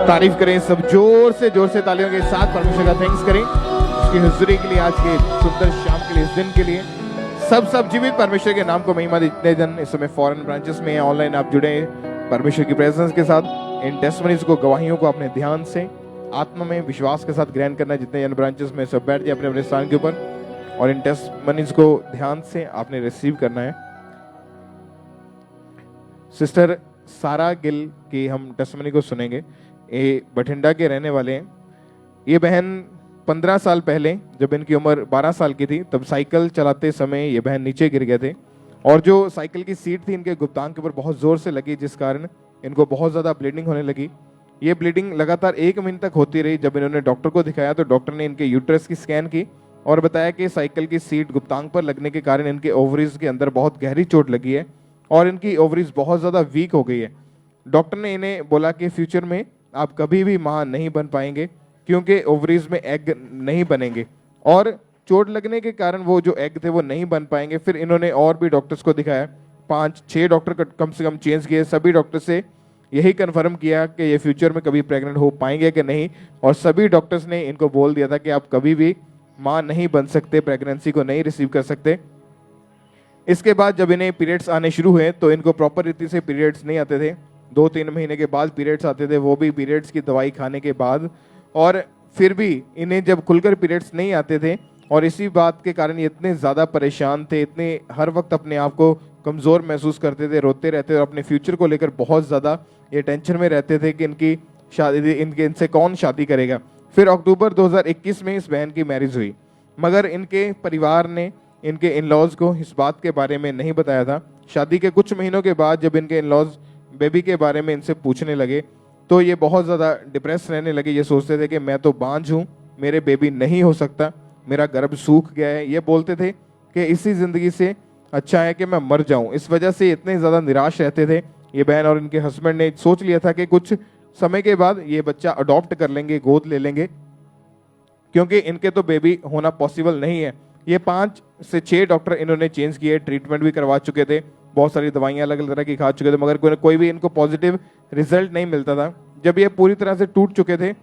तारीफ करें सब जोर से तालियों के साथ परमेश्वर का थैंक्स करें उसकी हुजूरी के लिए, आज के सुंदर शाम के लिए, इस दिन के लिए। सब जीवित परमेश्वर के नाम को महिमा दे। जितने जन इस समय फॉरेन ब्रांचेस में ऑनलाइन आप जुड़े हैं परमेश्वर की प्रेजेंस के साथ, इन टेस्टमनीज को, गवाहियों को अपने ध्यान से आत्मा में विश्वास के साथ ग्रहण करना है। जितने जन ब्रांचेस में सब बैठ जाए अपने अपने स्थान के ऊपर और इन टेस्टमनीज को ध्यान से आपने रिसीव करना है। सिस्टर सारा गिल की हम टेस्टमनी को सुनेंगे। ये बठिंडा के रहने वाले हैं। ये बहन 15 साल पहले जब इनकी उम्र 12 साल की थी तब साइकिल चलाते समय ये बहन नीचे गिर गए थे और जो साइकिल की सीट थी इनके गुप्तांग के ऊपर बहुत जोर से लगी, जिस कारण इनको बहुत ज़्यादा ब्लीडिंग होने लगी। ये ब्लीडिंग लगातार 1 महीने तक होती रही। जब इन्होंने डॉक्टर को दिखाया तो डॉक्टर ने इनके यूट्रस की स्कैन की और बताया कि साइकिल की सीट गुप्तांग पर लगने के कारण इनके ओवरीज के अंदर बहुत गहरी चोट लगी है और इनकी ओवरीज बहुत ज़्यादा वीक हो गई है। डॉक्टर ने इन्हें बोला कि फ्यूचर में आप कभी भी मां नहीं बन पाएंगे क्योंकि ओवरीज में एग नहीं बनेंगे और चोट लगने के कारण वो जो एग थे वो नहीं बन पाएंगे। फिर इन्होंने और भी डॉक्टर्स को दिखाया, 5-6 डॉक्टर कम से कम चेंज किए। सभी डॉक्टर से यही कंफर्म किया कि ये फ्यूचर में कभी प्रेग्नेंट हो पाएंगे कि नहीं, और सभी डॉक्टर्स ने इनको बोल दिया था कि आप कभी भी मां नहीं बन सकते, प्रेगनेंसी को नहीं रिसीव कर सकते। इसके बाद जब इन्हें पीरियड्स आने शुरू हुए तो इनको प्रॉपर रीति से पीरियड्स नहीं आते थे। 2-3 महीने के बाद पीरियड्स आते थे, वो भी पीरियड्स की दवाई खाने के बाद। और फिर भी इन्हें जब खुलकर पीरियड्स नहीं आते थे और इसी बात के कारण ये इतने ज़्यादा परेशान थे, इतने हर वक्त अपने आप को कमज़ोर महसूस करते थे, रोते रहते और अपने फ्यूचर को लेकर बहुत ज़्यादा ये टेंशन में रहते थे कि इनकी शादी, इनसे कौन शादी करेगा। फिर अक्टूबर 2021 में इस बहन की मैरिज हुई, मगर इनके परिवार ने इनके इन लॉज को इस बात के बारे में नहीं बताया था। शादी के कुछ महीनों के बाद जब इनके इन लॉज बेबी के बारे में इनसे पूछने लगे तो ये बहुत ज़्यादा डिप्रेस रहने लगे। ये सोचते थे कि मैं तो बांझ हूँ, मेरे बेबी नहीं हो सकता, मेरा गर्भ सूख गया है। ये बोलते थे कि इसी ज़िंदगी से अच्छा है कि मैं मर जाऊँ। इस वजह से इतने ज़्यादा निराश रहते थे ये बहन, और इनके हस्बैंड ने सोच लिया था कि कुछ समय के बाद ये बच्चा अडॉप्ट कर लेंगे, गोद ले लेंगे, क्योंकि इनके तो बेबी होना पॉसिबल नहीं है। ये 5 से 6 डॉक्टर इन्होंने चेंज किए, ट्रीटमेंट भी करवा चुके थे, बहुत सारी दवाइयाँ अलग अलग तरह की खा चुके थे, मगर कोई भी इनको पॉजिटिव रिजल्ट नहीं मिलता था। जब ये पूरी तरह से टूट चुके थे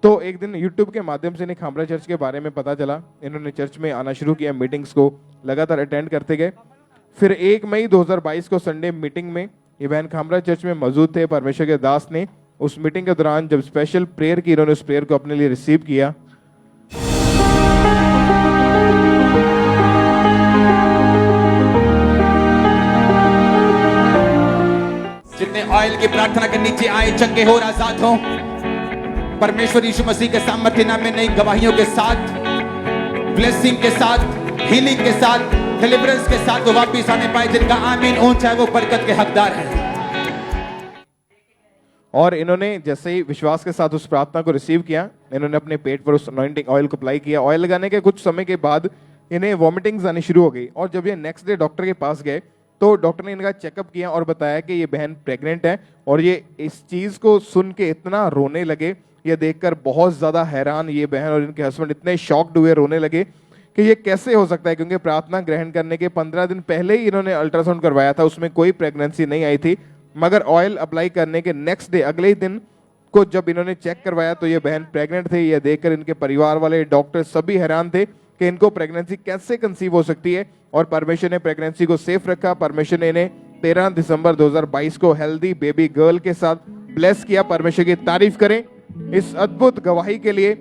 तो एक दिन यूट्यूब के माध्यम से इन्हें खामरा चर्च के बारे में पता चला। इन्होंने चर्च में आना शुरू किया, मीटिंग्स को लगातार अटेंड करते गए। फिर 1 मई 2022 को संडे मीटिंग में ये बहन खामरा चर्च में मौजूद थे। परमेश्वर के दास ने उस मीटिंग के दौरान जब स्पेशल प्रेयर की, इन्होंने उस प्रेयर को अपने लिए रिसीव किया। जितने ऑयल की प्रार्थना के नीचे आए चंगे हो, आजाद हो, परमेश्वर यीशु मसीह के सामर्थ्य नाम में नई गवाहियों के साथ, ब्लेसिंग के साथ, हीलिंग के साथ, डिलीवरेंस के साथ वो वापिस आने पाए जिनका आमीन ऊंचा है, वो बरकत के हकदार है। और इन्होंने जैसे ही विश्वास के साथ उस प्रार्थना को रिसीव किया, इन्होंने अपने पेट पर उस अनॉइंटिंग ऑयल को अप्लाई किया। ऑयल लगाने के कुछ समय के बाद इन्हें वॉमिटिंग्स आनी शुरू हो गई और जब ये नेक्स्ट डे डॉक्टर के पास गए तो डॉक्टर ने इनका चेकअप किया और बताया कि ये बहन प्रेग्नेंट है। और ये इस चीज़ को सुन के इतना रोने लगे, ये देखकर बहुत ज़्यादा हैरान ये बहन और इनके हस्बैंड इतने शॉक्ड हुए, रोने लगे कि ये कैसे हो सकता है, क्योंकि प्रार्थना ग्रहण करने के 15 दिन पहले ही इन्होंने अल्ट्रासाउंड करवाया था, उसमें कोई प्रेगनेंसी नहीं आई थी। मगर ऑयल अप्लाई करने के नेक्स्ट डे, अगले ही दिन को जब इन्होंने चेक करवाया तो ये बहन प्रेग्नेंट थे। ये देखकर इनके परिवार वाले, डॉक्टर सभी हैरान थे कि इनको प्रेगनेंसी कैसे कंसीव हो सकती है। और परमेश्वर ने प्रेगनेंसी को सेफ रखा। परमेश्वर ने इन्हें 13 दिसंबर 2022 को हेल्दी बेबी गर्ल के साथ ब्लेस किया। परमेश्वर की तारीफ करें इस अद्भुत गवाही के लिए,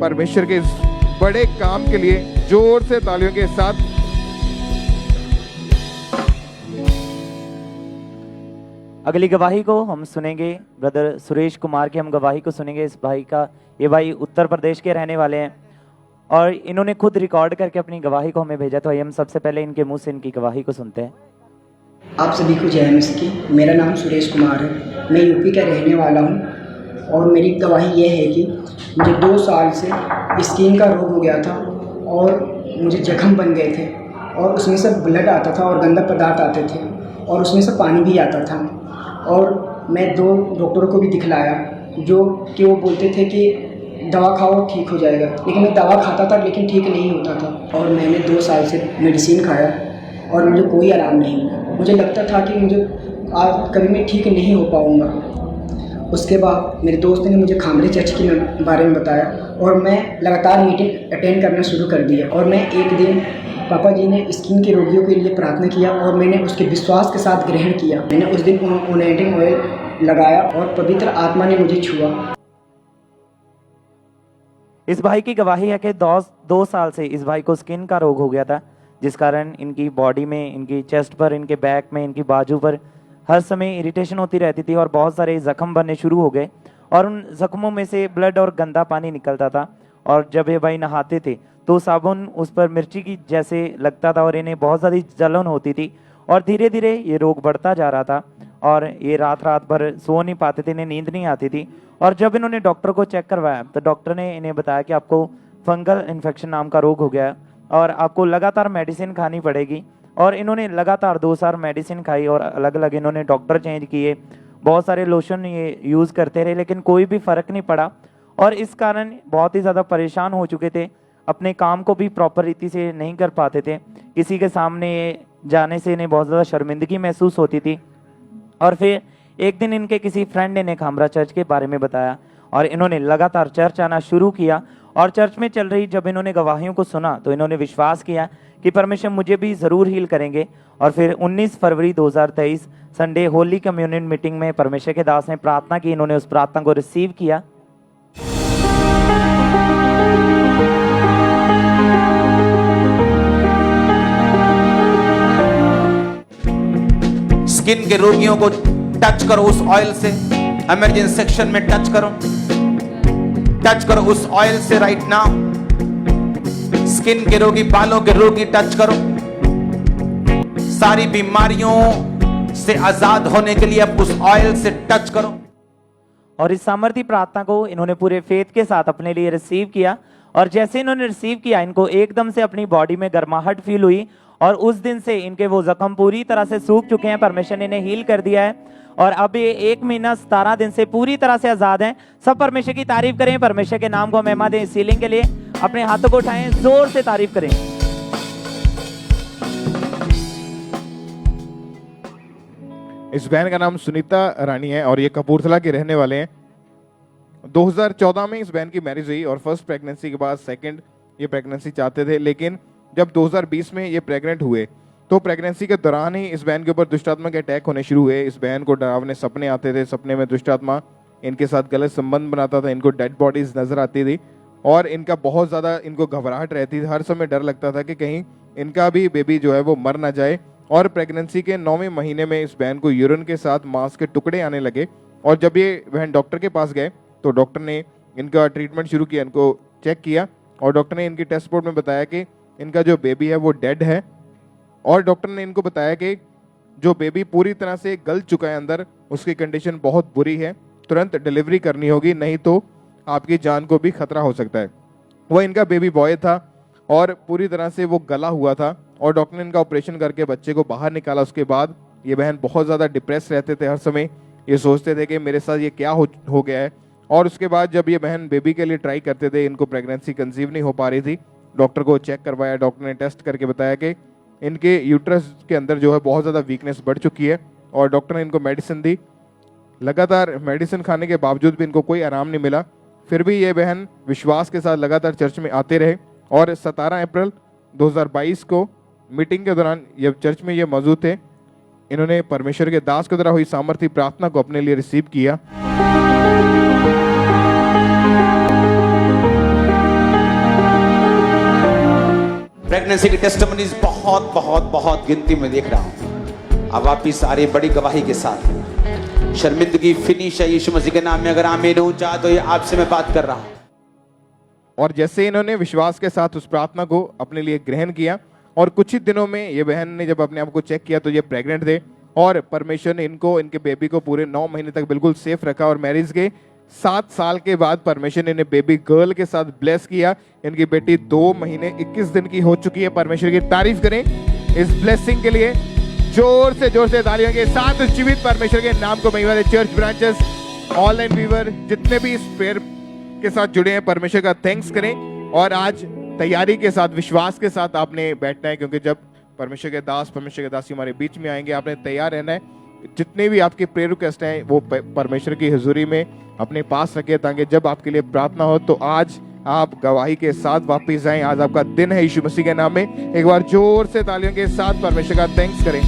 परमेश्वर के इस बड़े काम के लिए जोर से तालियों के साथ। अगली गवाही को हम सुनेंगे ब्रदर सुरेश कुमार की। हम गवाही को सुनेंगे इस भाई का। ये भाई उत्तर प्रदेश के रहने वाले हैं और इन्होंने खुद रिकॉर्ड करके अपनी गवाही को हमें भेजा। तो हम सबसे पहले इनके मुंह से इनकी गवाही को सुनते हैं। आप सभी को जय मसीह की। मेरा नाम सुरेश कुमार है, मैं यूपी का रहने वाला हूँ और मेरी गवाही ये है कि मुझे 2 साल से स्किन का रोग हो गया था और मुझे जख्म बन गए थे और उसमें से ब्लड आता था और गंदा पदार्थ आते थे और उसमें से पानी भी आता था। और मैं 2 डॉक्टरों को भी दिखलाया जो कि वो बोलते थे कि दवा खाओ ठीक हो जाएगा, लेकिन मैं दवा खाता था लेकिन ठीक नहीं होता था। और मैंने 2 साल से मेडिसिन खाया और मुझे कोई आराम नहीं मिला। मुझे लगता था कि मुझे आज कभी मैं ठीक नहीं हो पाऊँगा। उसके बाद मेरे दोस्त ने मुझे खामरे चर्च के बारे में बताया और मैं लगातार मीटिंग अटेंड करना शुरू कर दिया। और मैं एक दिन पापा जी ने स्किन के रोगियों के लिए प्रार्थना किया और मैंने उसके विश्वास के साथ ग्रहण किया। मैंने उस दिन अनॉइंटिंग ऑयल लगाया और पवित्र आत्मा ने मुझे छुआ। इस भाई की गवाही है कि 2 साल से इस भाई को स्किन का रोग हो गया था, जिस कारण इनकी बॉडी में, इनकी चेस्ट पर, इनके बैक में, इनकी बाजू पर हर समय इरिटेशन होती रहती थी और बहुत सारे जख्म बनने शुरू हो गए और उन जख्मों में से ब्लड और गंदा पानी निकलता था। और जब ये भाई नहाते थे तो साबुन उस पर मिर्ची की जैसे लगता था और इन्हें बहुत ज़्यादा जलन होती थी और धीरे धीरे ये रोग बढ़ता जा रहा था और ये रात रात भर सो नहीं पाते थे, इन्हें नींद नहीं आती थी। और जब इन्होंने डॉक्टर को चेक करवाया तो डॉक्टर ने इन्हें बताया कि आपको फंगल इन्फेक्शन नाम का रोग हो गया है और आपको लगातार मेडिसिन खानी पड़ेगी। और इन्होंने लगातार 2 साल मेडिसिन खाई और अलग अलग इन्होंने डॉक्टर चेंज किए, बहुत सारे लोशन ये यूज़ करते रहे, लेकिन कोई भी फ़र्क नहीं पड़ा और इस कारण बहुत ही ज़्यादा परेशान हो चुके थे। अपने काम को भी प्रॉपर रीति से नहीं कर पाते थे, किसी के सामने जाने से इन्हें बहुत ज़्यादा शर्मिंदगी महसूस होती थी। और फिर एक दिन इनके किसी फ्रेंड ने खामरा चर्च के बारे में बताया और इन्होंने लगातार चर्च आना शुरू किया। और चर्च में चल रही जब इन्होंने गवाहियों को सुना तो इन्होंने विश्वास किया कि परमेश्वर मुझे भी ज़रूर हील करेंगे। और फिर 19 फरवरी 2023 संडे होली कम्युनियन मीटिंग में परमेश्वर के दास ने प्रार्थना की, इन्होंने उस प्रार्थना को रिसीव किया। स्किन के रोगियों को टच करो उस ऑयल से, इमरजेंसी सेक्शन में टच करो उस ऑयल से राइट नाउ। स्किन के रोगी, बालों के रोगी टच करो। सारी बीमारियों से आजाद होने के लिए अब उस ऑयल से टच करो। और इस सामर्थी प्रार्थना को इन्होंने पूरे फेथ के साथ अपने लिए रिसीव किया और जैसे इन्होंने रिसीव किया इनको एकदम से अपनी बॉडी में गर्माहट फील हुई और उस दिन से इनके वो जख्म पूरी तरह से सूख चुके हैं। परमेश्वर ने इन्हें हील कर दिया है और अब ये 1 महीना 17 दिन से पूरी तरह से आजाद हैं। सब परमेश्वर की तारीफ करें, परमेश्वर के नाम को महिमा दें। इस हीलिंग के लिए अपने हाथों को उठाएं, जोर से तारीफ करें। इस बहन का नाम सुनीता रानी है और ये कपूरथला के रहने वाले हैं। 2014 में इस बहन की मैरिज हुई और फर्स्ट प्रेगनेंसी के बाद सेकंड ये प्रेगनेंसी चाहते थे, लेकिन जब 2020 में ये प्रेग्नेंट हुए तो प्रेगनेंसी के दौरान ही इस बहन के ऊपर दुष्टात्मा के अटैक होने शुरू हुए। इस बहन को डरावने सपने आते थे, सपने में दुष्टात्मा इनके साथ गलत संबंध बनाता था, इनको डेड बॉडीज नजर आती थी और इनका बहुत ज़्यादा इनको घबराहट रहती थी। हर समय डर लगता था कि कहीं इनका भी बेबी जो है वो मर ना जाए। और प्रेगनेंसी के 9वें महीने में इस बहन को यूरिन के साथ मांस के टुकड़े आने लगे और जब ये बहन डॉक्टर के पास गए तो डॉक्टर ने इनका ट्रीटमेंट शुरू किया, इनको चेक किया और डॉक्टर ने इनकी टेस्ट रिपोर्ट में बताया कि इनका जो बेबी है वो डेड है। और डॉक्टर ने इनको बताया कि जो बेबी पूरी तरह से गल चुका है अंदर, उसकी कंडीशन बहुत बुरी है, तुरंत डिलीवरी करनी होगी, नहीं तो आपकी जान को भी खतरा हो सकता है। वो इनका बेबी बॉय था और पूरी तरह से वो गला हुआ था और डॉक्टर ने इनका ऑपरेशन करके बच्चे को बाहर निकाला। उसके बाद ये बहन बहुत ज़्यादा डिप्रेस रहते थे, हर समय ये सोचते थे कि मेरे साथ ये क्या हो गया है। और उसके बाद जब ये बहन बेबी के लिए ट्राई करते थे, इनको प्रेगनेंसी कंसीव नहीं हो पा रही थी। डॉक्टर को चेक करवाया, डॉक्टर ने टेस्ट करके बताया कि इनके यूट्रस के अंदर जो है बहुत ज़्यादा वीकनेस बढ़ चुकी है और डॉक्टर ने इनको मेडिसिन दी। लगातार मेडिसिन खाने के बावजूद भी इनको कोई आराम नहीं मिला। फिर भी ये बहन विश्वास के साथ लगातार चर्च में आते रहे और 17 अप्रैल 2022 को मीटिंग के दौरान जब चर्च में ये मौजूद थे, इन्होंने परमेश्वर के दास के द्वारा हुई सामर्थी प्रार्थना को अपने लिए रिसीव किया। प्रेगनेंसी की टेस्टिमनीज बहुत बहुत बहुत गिनती में देख रहा हूं। अब वापिस आ रही बड़ी गवाही के साथ। शर्मिंदगी फिनिश है यीशु मसीह के नाम में। अगर आमीन हो चाह तो ये आपसे मैं बात कर रहा हूं। और जैसे इन्होंने विश्वास के साथ उस प्रार्थना को अपने लिए ग्रहण किया और कुछ ही दिनों में ये बहन ने जब अपने आप को चेक किया तो ये प्रेग्नेंट थे और परमेश्वर ने इनको, इनके बेबी को पूरे 9 महीने तक बिल्कुल सेफ रखा और मैरिज के 7 साल के बाद परमेश्वर ने इन्हें बेबी गर्ल के साथ ब्लेस किया। इनकी बेटी 2 महीने 21 दिन की हो चुकी है। परमेश्वर की तारीफ करें इस ब्लेसिंग के लिए। जोर से तालियों के साथ उस जीवित परमेश्वर के नाम को महिमा दे। चर्च ब्रांचेस, ऑनलाइन व्यूअर, जितने भी इस प्रेयर के साथ जुड़े हैं, परमेश्वर का थैंक्स करें। और आज तैयारी के साथ, विश्वास के साथ आपने बैठना है, क्योंकि जब परमेश्वर के दास, परमेश्वर के दासी हमारे बीच में आएंगे, आपने तैयार रहना है। जितने भी आपके प्रेयर रिक्वेस्ट हैं वो परमेश्वर की हुजूरी में अपने पास रखें, ताकि जब आपके लिए प्रार्थना हो तो आज आप गवाही के साथ वापस जाएं। आज आपका दिन है यीशु मसीह के नाम में। एक बार जोर से तालियों के साथ परमेश्वर का थैंक्स करें।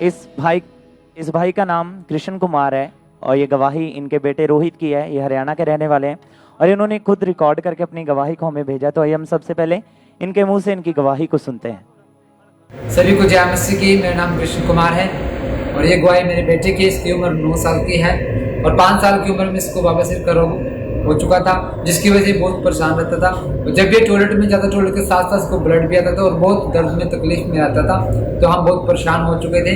इस भाई का नाम कृष्ण कुमार है और ये गवाही इनके बेटे रोहित की है। ये हरियाणा के रहने वाले हैं और इन्होंने खुद रिकॉर्ड करके अपनी गवाही को हमें भेजा। तो आइए हम सबसे पहले इनके मुंह से इनकी गवाही को सुनते हैं। सभी को जय मसीह की। मेरा नाम कृष्ण कुमार है और ये गवाही मेरे बेटे की। इसकी उम्र 9 साल की है और 5 साल की उम्र में इसको बवासीर का रोग हो चुका था, जिसकी वजह से बहुत परेशान रहता था। और जब ये टॉयलेट में जाता, टॉयलेट के साथ साथ इसको ब्लड भी आता था और बहुत दर्द में तकलीफ में आता था। तो हम बहुत परेशान हो चुके थे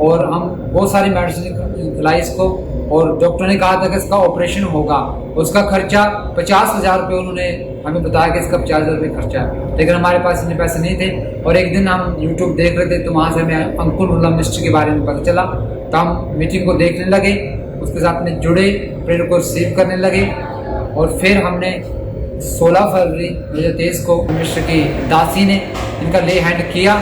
और हम बहुत सारी मेडिसिन खिलाई इसको और डॉक्टर ने कहा था कि इसका ऑपरेशन होगा। उसका खर्चा 50,000 रुपये उन्होंने हमें बताया कि इसका 50,000 रुपये खर्चा है, लेकिन हमारे पास इतने पैसे नहीं थे। और एक दिन हम यूट्यूब देख रहे थे तो वहाँ से हमें अंकुर मिनिस्ट्री के बारे में पता चला। तो हम मीटिंग को देखने लगे, उसके साथ में जुड़े, प्रेयर को रिसीव करने लगे और फिर हमने 16 फरवरी 2023 को मिनिस्टर की दासी ने इनका ले हैंड किया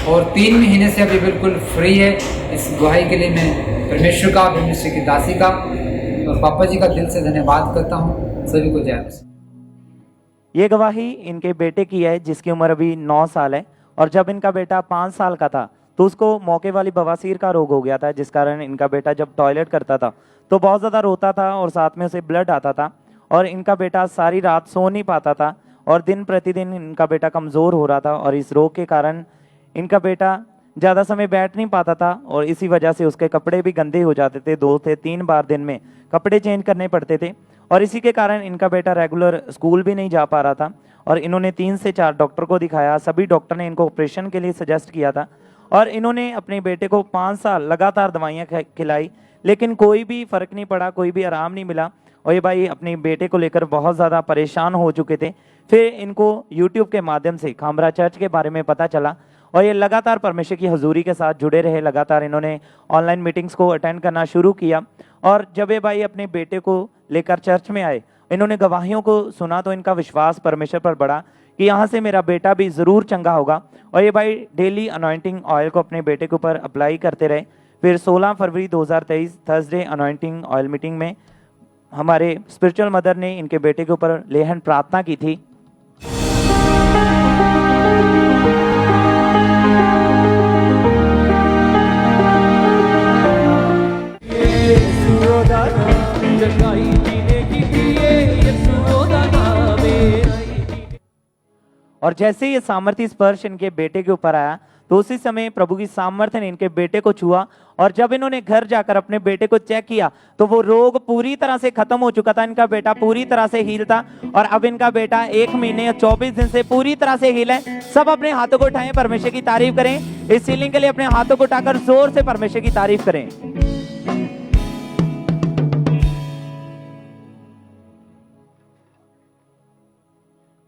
और 3 महीने से अभी बिल्कुल फ्री है। इस गवाही के लिए मैं परमेश्वर का, मिनिस्टर की दासी का और पापा जी का दिल से धन्यवाद करता हूँ। सभी को जय मसीह। ये गवाही इनके बेटे की है जिसकी उम्र अभी 9 साल है और जब इनका बेटा 5 साल का था तो उसको मौके वाली बवासीर का रोग हो गया था, जिस कारण इनका बेटा जब टॉयलेट करता था तो बहुत ज़्यादा रोता था और साथ में उसे ब्लड आता था और इनका बेटा सारी रात सो नहीं पाता था और दिन प्रतिदिन इनका बेटा कमज़ोर हो रहा था और इस रोग के कारण इनका बेटा ज़्यादा समय बैठ नहीं पाता था और इसी वजह से उसके कपड़े भी गंदे हो जाते थे। 2 से 3 बार दिन में कपड़े चेंज करने पड़ते थे और इसी के कारण इनका बेटा रेगुलर स्कूल भी नहीं जा पा रहा था और इन्होंने 3 से 4 डॉक्टर को दिखाया। सभी डॉक्टर ने इनको ऑपरेशन के लिए सजेस्ट किया था और इन्होंने अपने बेटे को 5 साल लगातार दवाइयाँ खिलाई, लेकिन कोई भी फ़र्क नहीं पड़ा, कोई भी आराम नहीं मिला और ये भाई अपने बेटे को लेकर बहुत ज़्यादा परेशान हो चुके थे। फिर इनको यूट्यूब के माध्यम से खामरा चर्च के बारे में पता चला और ये लगातार परमेश्वर की हजूरी के साथ जुड़े रहे। लगातार इन्होंने ऑनलाइन मीटिंग्स को अटेंड करना शुरू किया और जब ये भाई अपने बेटे को लेकर चर्च में आए, इन्होंने गवाहियों को सुना तो इनका विश्वास परमेश्वर पर बढ़ा कि यहाँ से मेरा बेटा भी ज़रूर चंगा होगा और ये भाई डेली अनॉइंटिंग ऑयल को अपने बेटे के ऊपर अप्लाई करते रहे। फिर 16 फरवरी 2023 थर्सडे अनॉइंटिंग ऑयल मीटिंग में हमारे स्पिरिचुअल मदर ने इनके बेटे के ऊपर लेहन प्रार्थना की थी। और जैसे ये सामर्थ्य स्पर्श इनके बेटे के ऊपर आया तो उसी समय प्रभु की सामर्थ्य ने इनके बेटे को छुआ और जब इन्होंने घर जाकर अपने बेटे को चेक किया तो वो रोग पूरी तरह से खत्म हो चुका था। इनका बेटा पूरी तरह से हील था और अब इनका बेटा 1 महीने और 24 दिन से पूरी तरह से हील है। सब अपने हाथों को उठाएं, परमेश्वर की तारीफ करें। इस हीलिंग के लिए अपने हाथों को उठाकर जोर से परमेश्वर की तारीफ करें।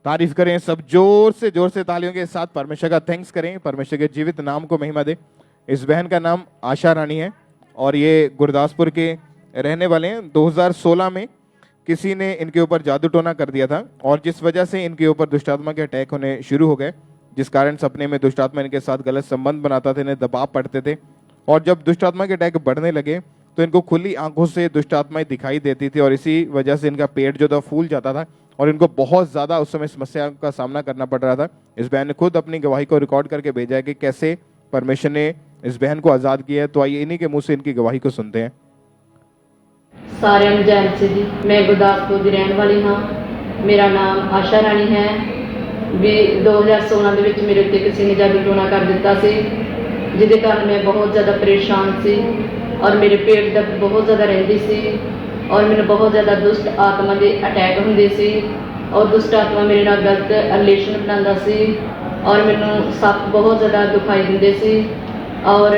तारीफ करें सब जोर से तालियों के साथ परमेश्वर का थैंक्स करें। परमेश्वर के जीवित नाम को महिमा दे। इस बहन का नाम आशा रानी है और ये गुरदासपुर के रहने वाले हैं। 2016 में किसी ने इनके ऊपर जादू टोना कर दिया था और जिस वजह से इनके ऊपर दुष्टात्मा के अटैक होने शुरू हो गए, जिस कारण सपने में दुष्टात्मा इनके साथ गलत संबंध बनाता था, इन्हें दबाव पड़ते थे और जब दुष्टात्मा के अटैक बढ़ने लगे तो इनको खुली आंखों से दुष्टात्माएं दिखाई देती थी और इसी वजह से इनका पेट जो था फूल जाता था और इनको बहुत ज़्यादा उस समय समस्या का सामना करना पड़ रहा था। इस बहन ने खुद अपनी गवाही को रिकॉर्ड करके भेजा है कि कैसे परमेश्वर ने इस बहन को आज़ाद किया है। तो आइए इन्हीं के मुंह से इनकी गवाही को सुनते हैं। सारे जय मसीह जी। मैं गुरदासपुर की रहने वाली हाँ। मेरा नाम आशा रानी है। भी 2016 ਦੇ ਵਿੱਚ ਮੇਰੇ ਉੱਤੇ ਕਿਸੇ ਨੇ ਜਾਦੂ ਟੋਣਾ ਕਰ ਦਿੱਤਾ ਸੀ, ਜਿਹਦੇ ਕਾਰਨ ਮੈਂ ਬਹੁਤ ਜ਼ਿਆਦਾ ਪਰੇਸ਼ਾਨ ਸੀ ਔਰ ਮੇਰੇ ਪੇਟ ਦਰਦ ਬਹੁਤ ਜ਼ਿਆਦਾ ਰਹਿੰਦੀ ਸੀ और मैंने बहुत ज़्यादा दुष्ट आत्मा के अटैक होंगे सी और दुष्ट आत्मा मेरे नाल गलत रिलेशन बनाता सी और मैनू सप बहुत ज़्यादा दुखाई देंदे सी और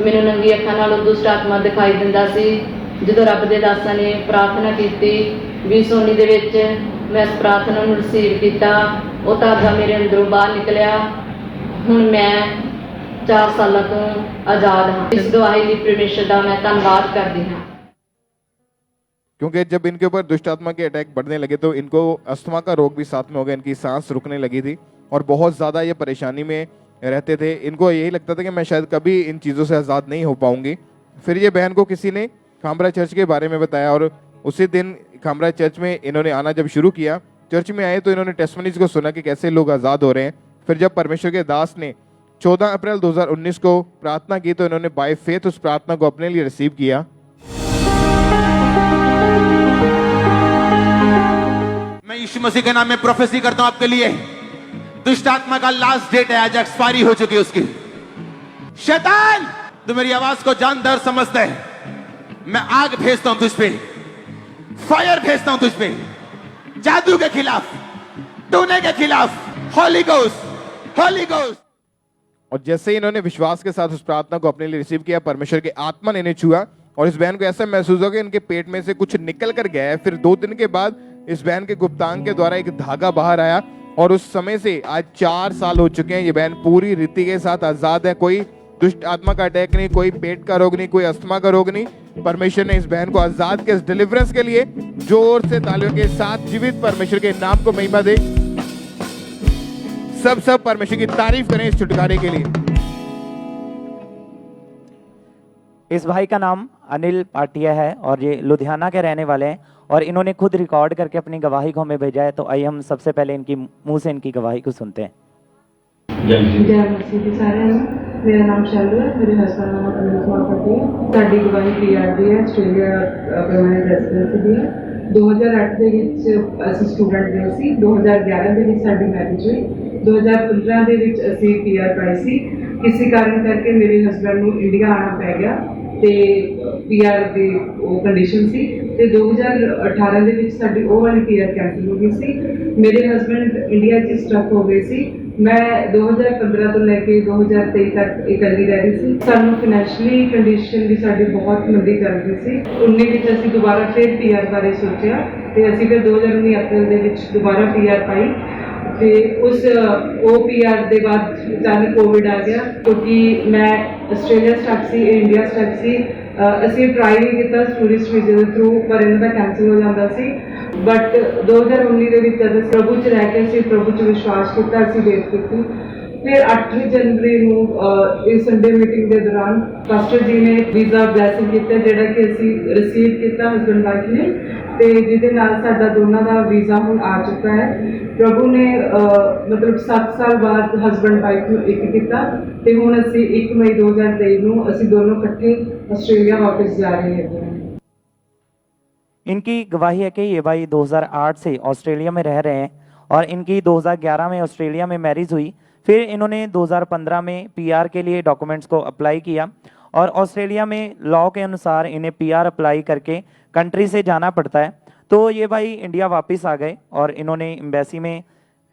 मैनू नंगी अखां नालों दुष्ट आत्मा दिखाई दिंदा सी। जो रब के दासां ने प्रार्थना की 20 सोनी दे विच मैं इस प्रार्थना नूं रिसीव किया, वो धागा मेरे अंदरों बाहर निकलिया। हुण मैं 4 सालों तो आज़ाद हाँ। इस गवाही दी परमेश्वर दा मैं धन्नवाद करदी हाँ। क्योंकि जब इनके ऊपर दुष्टात्मा के अटैक बढ़ने लगे तो इनको अस्थमा का रोग भी साथ में हो गया, इनकी सांस रुकने लगी थी और बहुत ज़्यादा ये परेशानी में रहते थे। इनको यही लगता था कि मैं शायद कभी इन चीज़ों से आज़ाद नहीं हो पाऊंगी। फिर ये बहन को किसी ने खामरा चर्च के बारे में बताया और उसी दिन खामरा चर्च में इन्होंने आना जब शुरू किया, चर्च में आए तो इन्होंने टेस्टमनीज को सुना कि कैसे लोग आज़ाद हो रहे हैं। फिर जब परमेश्वर के दास ने 14 अप्रैल 2019 को प्रार्थना की तो इन्होंने बाय फेथ उस प्रार्थना को अपने लिए रिसीव किया। मैं यीशु मसीह के नाम में प्रोफेसी करता हूं आपके लिए, दुष्ट आत्मा का लास्ट डेट है आज, एक्सपायरी हो चुकी है उसकी। शैतान, तू मेरी आवाज को जानता और समझता है। मैं आग भेजता हूं तुझ पे, फायर भेजता हूं तुझ पे, जादू के खिलाफ, टोने के खिलाफ, होली गोस्ट, होली गोस्ट। और जैसे ही इन्होंने विश्वास के साथ उस प्रार्थना को अपने लिए रिसीव किया, परमेश्वर के आत्मा ने इन्हें छुआ और इस बहन को ऐसा महसूस हो कि इनके पेट में से कुछ निकल कर गया है। फिर 2 दिन के बाद इस बहन के गुप्तांग के द्वारा एक धागा बाहर आया और उस समय से आज 4 साल हो चुके हैं। ये बहन पूरी रीति के साथ आजाद है। कोई दुष्ट आत्मा का अटैक नहीं, कोई पेट का रोग नहीं, कोई अस्थमा का रोग नहीं। परमेश्वर ने इस बहन को आजाद किया। इस डिलीवरेंस के लिए जोर से तालियों के साथ जीवित परमेश्वर के नाम को महिमा दे। सब परमेश्वर की तारीफ करें इस छुटकारे के लिए। इस भाई का नाम अनिल पाटिया है और ये लुधियाना के रहने वाले हैं और इन्होंने खुद रिकॉर्ड करके अपनी गवाही को हमें भेजा है। तो आइए हम सबसे पहले इनकी मुंह से इनकी गवाही को सुनते हैं। जय मसीह की सारे मेरा नाम शैलू है, मेरे हस्बैंड नाम अनिल कुमार पाटिया। ਸਾਡੀ ਗਵਾਹੀ ਪੀਆਰਡੀ ਹੈ, ਆਸਟ੍ਰੇਲੀਆ ਪਰਮਾਨੈਂਟ ਰੈਜ਼ੀਡੈਂਸੀ ਦੀ ਹੈ। 2008 ਦੇ ਵਿੱਚ ਅਸੀਂ ਸਟੂਡੈਂਟ ਗਏ ਸੀ, 2011 ਦੇ ਵਿੱਚ ਸਾਡੀ ਮੈਰਿਜ ਹੋਈ, 2015 ਦੇ ਵਿੱਚ ਅਸੀਂ ਪੀਆਰ ਪਾਈ ਸੀ। ਕਿਸੇ ਕਾਰਨ ਕਰਕੇ ਮੇਰੇ ਹਸਬੈਂਡ ਨੂੰ ਇੰਡੀਆ ਆਉਣਾ ਪੈ ਗਿਆ ਤੇ ਪੀਆਰ ਦੀ ਉਹ ਕੰਡੀਸ਼ਨ ਸੀ ਤੇ 2018 ਦੇ ਵਿੱਚ ਸਾਡੀ ਉਹ ਵਾਲੀ ਪੀਆਰ ਕੈਂਸਲ ਹੋ ਗਈ ਸੀ। ਮੇਰੇ ਹਸਬੈਂਡ ਇੰਡੀਆ 'ਚ ਸਟਕ ਹੋ ਗਏ ਸੀ। मैं 2015 ਤੋਂ ਲੈ ਕੇ 2023 ਤੱਕ ਇਕੱਲੀ ਰਹਿ ਰਹੀ ਸੀ। ਸਾਨੂੰ ਫਾਈਨੈਂਸ਼ੀਅਲੀ ਕੰਡੀਸ਼ਨ ਵੀ ਸਾਡੀ ਬਹੁਤ ਮੰਦੀ ਚੱਲ ਰਹੀ ਸੀ। 19 ਵਿੱਚ ਅਸੀਂ ਦੁਬਾਰਾ ਫਿਰ ਪੀਆਰ ਬਾਰੇ ਸੋਚਿਆ ਤੇ ਅਸੀਂ ਫਿਰ 2019 ਅਪ੍ਰੈਲ ਦੇ ਵਿੱਚ ਦੁਬਾਰਾ ਪੀਆਰ ਪਾਈ ਤੇ ਉਸ ਉਹ ਪੀਆਰ ਦੇ ਬਾਅਦ ਅਚਾਨਕ ਕੋਵਿਡ ਆ ਗਿਆ ਕਿਉਂਕਿ ਮੈਂ ਆਸਟ੍ਰੇਲੀਆ ਸਟਕ ਸੀ, ਇੰਡੀਆ ਸਟਕ ਸੀ। ਅਸੀਂ ਟਰਾਈ ਨਹੀਂ ਕੀਤਾ ਟੂਰਿਸਟ ਵੀਜ਼ੇ ਦੇ ਥਰੂ, ਪਰ ਇਹਨਾਂ ਦਾ ਕੈਂਸਲ ਹੋ ਜਾਂਦਾ ਸੀ। बट 2019 ਦੇ ਵਿੱਚ ਜਦ ਪ੍ਰਭੂ 'ਚ ਰਹਿ ਕੇ ਅਸੀਂ ਪ੍ਰਭੂ 'ਚ ਵਿਸ਼ਵਾਸ ਕੀਤਾ, ਅਸੀਂ ਵੇਟ ਕੀਤੀ। ਫਿਰ 8 ਜਨਵਰੀ ਨੂੰ ਇਸ ਸੰਡੇ ਮੀਟਿੰਗ ਦੇ ਦੌਰਾਨ ਪਾਸਟਰ ਜੀ ਨੇ ਵੀਜ਼ਾ ਬਲੈਸਿੰਗ ਕੀਤਾ ਜਿਹੜਾ ਕਿ ਅਸੀਂ ਰਿਸੀਵ ਕੀਤਾ ਹਸਬੈਂਡ ਵਾਈਫ ਨੇ ਤੇ ਜਿਹਦੇ ਨਾਲ ਸਾਡਾ ਦੋਨਾਂ ਦਾ ਵੀਜ਼ਾ ਹੁਣ ਆ ਚੁੱਕਾ ਹੈ। ਪ੍ਰਭੂ ਨੇ ਮਤਲਬ 7 ਸਾਲ ਬਾਅਦ ਹਸਬੈਂਡ ਵਾਈਫ ਨੂੰ ਇੱਕ ਕੀਤਾ ਤੇ ਹੁਣ ਅਸੀਂ 1 ਮਈ 2023 ਨੂੰ ਅਸੀਂ ਦੋਨੋਂ ਇਕੱਠੇ ਆਸਟ੍ਰੇਲੀਆ ਵਾਪਸ ਜਾ ਰਹੇ ਹੈਗੇ। इनकी गवाही है कि ये भाई 2008 से ऑस्ट्रेलिया में रह रहे हैं और इनकी 2011 में ऑस्ट्रेलिया में मैरिज हुई। फिर इन्होंने 2015 में पीआर के लिए डॉक्यूमेंट्स को अप्लाई किया और ऑस्ट्रेलिया में लॉ के अनुसार इन्हें पीआर अप्लाई करके कंट्री से जाना पड़ता है। तो ये भाई इंडिया वापस आ गए और इन्होंने एम्बेसी में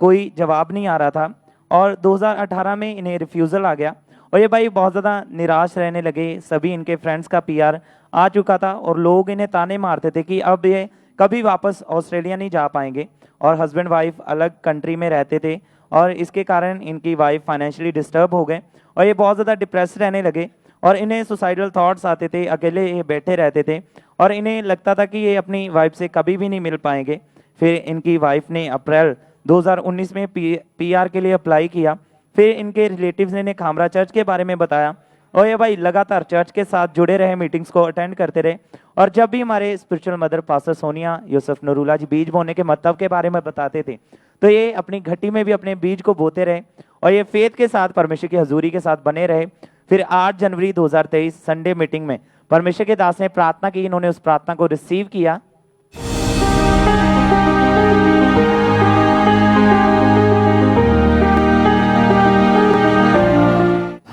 कोई जवाब नहीं आ रहा था और 2018 में इन्हें रिफ्यूज़ल आ गया और ये भाई बहुत ज़्यादा निराश रहने लगे। सभी इनके फ्रेंड्स का पीआर आ चुका था और लोग इन्हें ताने मारते थे कि अब ये कभी वापस ऑस्ट्रेलिया नहीं जा पाएंगे और हस्बैंड वाइफ अलग कंट्री में रहते थे और इसके कारण इनकी वाइफ फाइनेंशियली डिस्टर्ब हो गए और ये बहुत ज़्यादा डिप्रेस रहने लगे और इन्हें सुसाइडल थॉट्स आते थे, अकेले ये बैठे रहते थे और इन्हें लगता था कि ये अपनी वाइफ से कभी भी नहीं मिल पाएंगे। फिर इनकी वाइफ ने अप्रैल 2019 में पीआर के लिए अप्लाई किया। फिर इनके रिलेटिव्स ने खामरा चर्च के बारे में बताया और ये भाई लगातार चर्च के साथ जुड़े रहे, मीटिंग्स को अटेंड करते रहे और जब भी हमारे spiritual mother pastor Sonia Yusuf Narula ji बीज बोने के मतलब के बारे में बताते थे तो ये अपनी घटी में भी अपने बीज को बोते रहे और ये फेथ के साथ परमेश्वर की हजूरी के साथ बने रहे। फिर 8 जनवरी 2023 संडे मीटिंग में परमेश्वर के दास ने प्रार्थना की, इन्होंने उस प्रार्थना को रिसीव किया।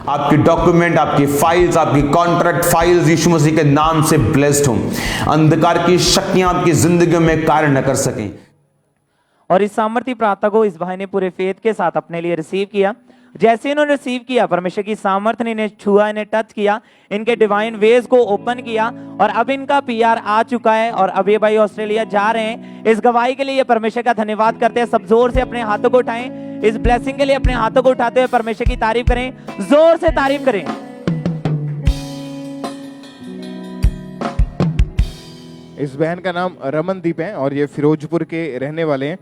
आपकी डॉक्यूमेंट, आपकी फाइल्स, आपकी कॉन्ट्रैक्ट फाइल्स यीशु मसीह के नाम से ब्लेस्ड हों। अंधकार की शक्तियां आपकी जिंदगी में कार्य न कर सकें। और इस सामर्थ्य प्रार्थना को इस भाई ने पूरे फेथ के साथ अपने लिए रिसीव किया। जैसे इन्होंने रिसीव किया, परमेश्वर की सामर्थ्य ने इन्हें छुआ, इन्हें टच किया, इनके डिवाइन वेज को ओपन किया और अब इनका पीआर आ चुका है और अब ये भाई ऑस्ट्रेलिया जा रहे हैं। इस गवाही के लिए परमेश्वर का धन्यवाद करते हैं। सब जोर से अपने हाथों को उठाएं, इस ब्लेसिंग के लिए अपने हाथों को उठाते हुए परमेश्वर की तारीफ करें, जोर से तारीफ करें। इस बहन का नाम रमनदीप है और ये फिरोजपुर के रहने वाले हैं।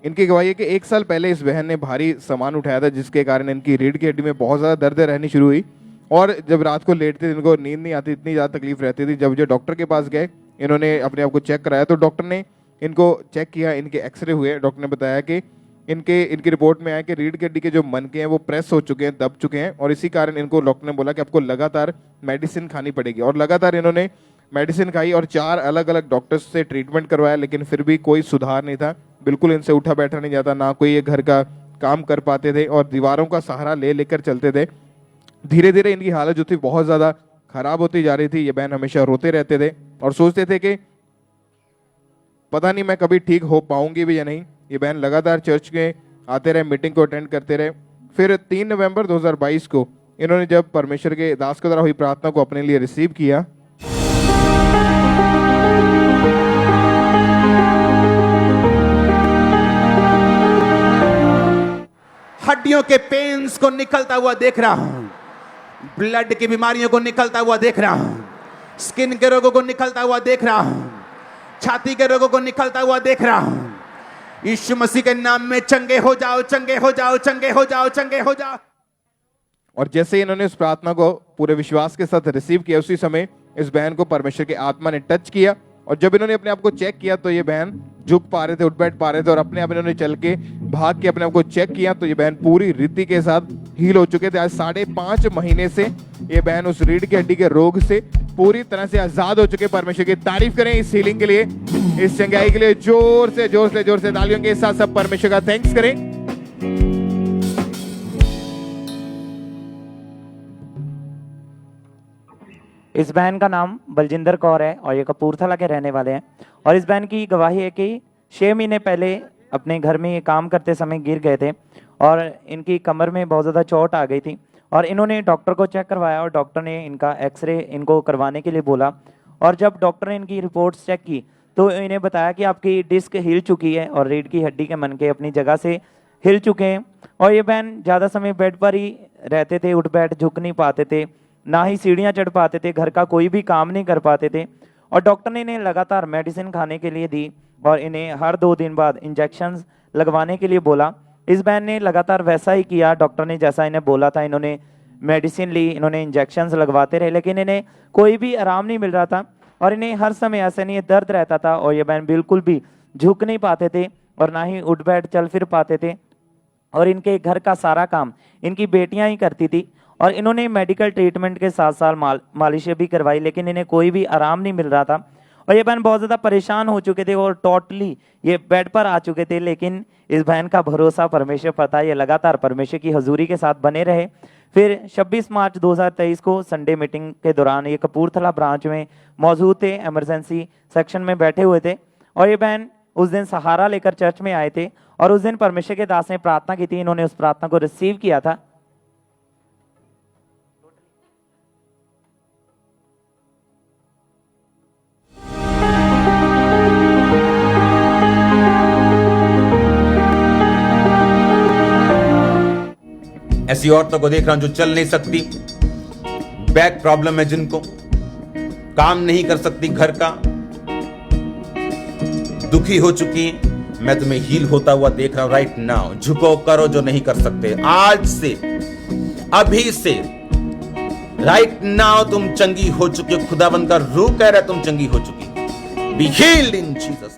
इनकी गवाही है कि 1 साल पहले इस बहन ने भारी सामान उठाया था, जिसके कारण इनकी रीढ़ की हड्डी में बहुत ज़्यादा दर्द रहनी शुरू हुई और जब रात को लेटते थे इनको नींद नहीं आती, इतनी ज़्यादा तकलीफ रहती थी। जब जो डॉक्टर के पास गए, इन्होंने अपने आप को चेक कराया तो डॉक्टर ने इनको चेक किया, इनके एक्सरे हुए। डॉक्टर ने बताया कि इनकी रिपोर्ट में आया कि रीढ़ की हड्डी के जो मनके हैं वो प्रेस हो चुके हैं, दब चुके हैं और इसी कारण इनको डॉक्टर ने बोला कि आपको लगातार मेडिसिन खानी पड़ेगी। और लगातार इन्होंने मेडिसिन खाई और 4 अलग अलग डॉक्टर्स से ट्रीटमेंट करवाया, लेकिन फिर भी कोई सुधार नहीं था। बिल्कुल इनसे उठा बैठा नहीं जाता, ना कोई ये घर का काम कर पाते थे और दीवारों का सहारा ले लेकर चलते थे। धीरे धीरे इनकी हालत जो थी बहुत ज़्यादा खराब होती जा रही थी। ये बहन हमेशा रोते रहते थे और सोचते थे कि पता नहीं मैं कभी ठीक हो पाऊंगी भी या नहीं। ये बहन लगातार चर्च में आते रहे, मीटिंग को अटेंड करते रहे। फिर 3 नवंबर 2022 को इन्होंने जब परमेश्वर के दास के द्वारा हुई प्रार्थना को अपने लिए रिसीव किया, हड्डियों के पेन्स को निकलता हुआ देख रहा हूं, ब्लड की बीमारियों को निकलता हुआ देख रहा हूं, स्किन के रोगों को निकलता हुआ देख रहा हूं, छाती के रोगों को निकलता हुआ देख रहा हूं। यीशु मसीह के नाम में चंगे हो जाओ, चंगे हो जाओ, चंगे हो जाओ, चंगे हो जाओ। और जैसे इन्होंने उस प्रार्थना को पूरे विश्वास के साथ रिसीव किया, उसी समय इस बहन को परमेश्वर की आत्मा ने टच किया और जब इन्होंने अपने आप को चेक किया तो ये बहन झुक पा रहे थे, उठ बैठ पा रहे थे और अपने आप इन्होंने चल के भाग के अपने आप को चेक किया तो ये बहन पूरी रीति के साथ हील हो चुके थे। आज 5.5 महीने से ये बहन उस रीढ़ की हड्डी के रोग से पूरी तरह से आजाद हो चुके। परमेश्वर की तारीफ करें इस हीलिंग के लिए, इस चंगाई के लिए। जोर से तालियों के साथ सब परमेश्वर का थैंक्स करें। इस बहन का नाम बलजिंदर कौर है और ये कपूरथला के रहने वाले हैं। और इस बहन की गवाही है कि 6 महीने पहले अपने घर में ये काम करते समय गिर गए थे और इनकी कमर में बहुत ज़्यादा चोट आ गई थी और इन्होंने डॉक्टर को चेक करवाया और डॉक्टर ने इनका एक्सरे इनको करवाने के लिए बोला। और जब डॉक्टर ने इनकी रिपोर्ट्स चेक की तो इन्हें बताया कि आपकी डिस्क हिल चुकी है और रीढ़ की हड्डी के मनके अपनी जगह से हिल चुके हैं। और ये बहन ज़्यादा समय बेड पर ही रहते थे, उठ बैठ झुक नहीं पाते थे, ना ही सीढ़ियाँ चढ़ पाते थे, घर का कोई भी काम नहीं कर पाते थे। और डॉक्टर ने इन्हें लगातार मेडिसिन खाने के लिए दी और इन्हें हर 2 दिन बाद इंजेक्शंस लगवाने के लिए बोला। इस बहन ने लगातार वैसा ही किया, डॉक्टर ने जैसा इन्हें बोला था। इन्होंने मेडिसिन ली, इन्होंने इंजेक्शंस लगवाते रहे, लेकिन इन्हें कोई भी आराम नहीं मिल रहा था और इन्हें हर समय ऐसे नहीं दर्द रहता था और ये बहन बिल्कुल भी झुक नहीं पाते थे और ना ही उठ बैठ चल फिर पाते थे। और इनके घर का सारा काम इनकी बेटियां ही करती थी और इन्होंने मेडिकल ट्रीटमेंट के साथ साथ मालिशें भी करवाई, लेकिन इन्हें कोई भी आराम नहीं मिल रहा था। और ये बहन बहुत ज़्यादा परेशान हो चुके थे और टोटली ये बेड पर आ चुके थे, लेकिन इस बहन का भरोसा परमेश्वर पर था। ये लगातार परमेश्वर की हजूरी के साथ बने रहे। फिर 26 मार्च 2023 को संडे मीटिंग के दौरान ये कपूरथला ब्रांच में मौजूद थे, एमरजेंसी सेक्शन में बैठे हुए थे और ये बहन उस दिन सहारा लेकर चर्च में आए थे और उस दिन परमेश्वर के दास ने प्रार्थना की थी। इन्होंने उस प्रार्थना को रिसीव किया था। ऐसी औरतों को देख रहा हूं जो चल नहीं सकती, बैक प्रॉब्लम है, जिनको काम नहीं कर सकती, घर का दुखी हो चुकी हैं। मैं तुम्हें हील होता हुआ देख रहा हूं राइट नाउ। झुको, करो जो नहीं कर सकते। आज से, अभी से, राइट नाउ तुम चंगी हो चुकी हो। खुदावंद का रूह कह रहा है तुम चंगी हो चुकी। Be healed in Jesus.